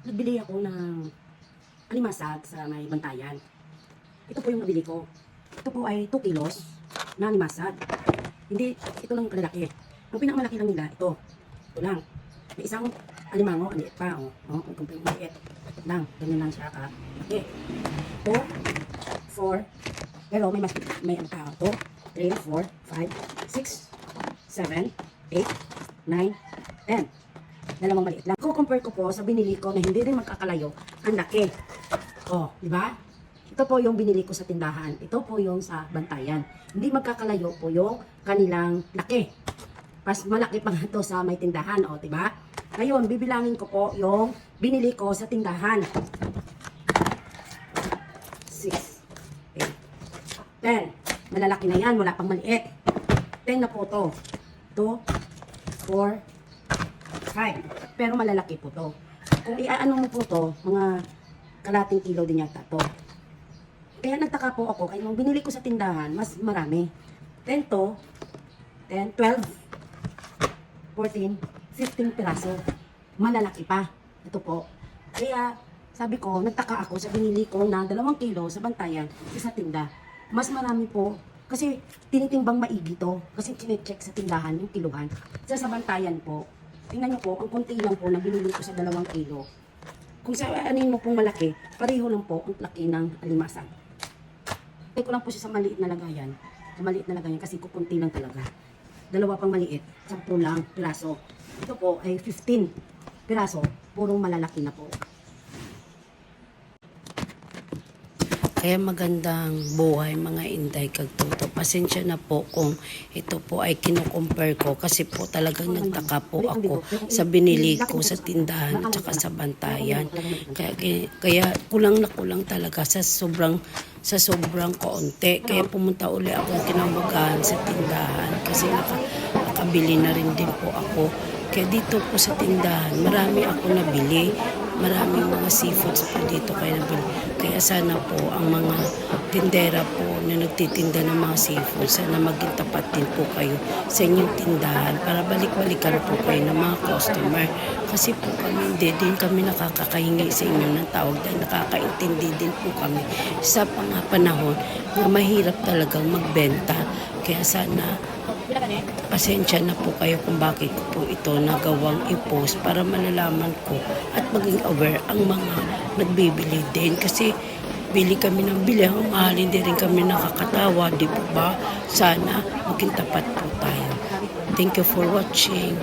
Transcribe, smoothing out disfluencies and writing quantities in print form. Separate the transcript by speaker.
Speaker 1: Nagbili ako ng alimasag sa may Bantayan. Ito po yung nabili ko. Ito po ay 2 kilos na alimasag. Hindi, ito lang kalalaki. Ang pinakamalaki lang nila, ito. Ito lang. May isang alimango, aliit pa. Kung kumpay maliit lang. Ganyan lang siya ka. Okay. 2, 4. Pero may ano pa. 2, 3, 4, 5, 6, 7, 8, 9, 10. Dalawang maliit lang. Compare ko po sa binili ko na hindi rin magkakalayo. Ang laki. Oh, di ba? Ito po yung binili ko sa tindahan. Ito po yung sa Bantayan. Hindi magkakalayo po yung kanilang laki. Pas malaki pa nga ito sa may tindahan, oh, di ba? Ngayon, bibilangin ko po yung binili ko sa tindahan. 6, 8, 10. Malalaki na yan, wala pang maliit. 10 na po to. 2, 4, 5. Pero malalaki po to. Kung iaano mo po to, mga kalating kilo din yata to. Kaya nagtaka po ako, kaya nung binili ko sa tindahan, mas marami. 10 to, 10, 12, 14, 15 piraso. Malalaki pa. Ito po. Kaya sabi ko, nagtaka ako sa binili ko na 2 kilo sa Bantayan sa tinda. Mas marami po. Kasi tinitimbang maigi to. Kasi chinecheck sa tindahan yung kiluhan. Sa Bantayan po, tingnan niyo po, ang konti lang po na binili ko sa 2 kilo. Kung sa anin mo pong malaki, pareho lang po ang laki ng alimasag. Take ko lang po siya sa maliit na lagayan. Sa maliit na lagayan kasi kukunti lang talaga. 2 pang maliit, 10 lang piraso. Ito po ay 15 piraso, purong malalaki na po.
Speaker 2: Kaya magandang buhay mga Inday Kagtuto. Pasensya na po kung ito po ay kinukumpare ko kasi po talagang nagtaka po ako sa binili ko sa tindahan at saka sa Bantayan. Kaya kulang na kulang talaga sa sobrang kaunti. Kaya pumunta uli ako kinabagaan sa tindahan kasi nakabili na rin din po ako. Kaya dito po sa tindahan, marami ako nabili. Maraming mga seafoods po dito kayo nabili. Kaya sana po ang mga tindera po na nagtitinda ng mga seafoods, sana maging tapat din po kayo sa inyong tindahan para balik-balikan po kayo ng mga customer. Kasi po kami, hindi din kami nakakakahingi sa inyo ng tawag dahil nakakaintindi din po kami sa panahon na mahirap talagang magbenta. Kaya sana pasensya na po kayo kung bakit ko po ito nagawang i-post para malalaman ko at maging aware ang mga nagbibili din kasi bili kami ng bili, ang mahalin din rin kami nakakatawa, di po ba? Sana maging tapat po tayo. Thank you for watching.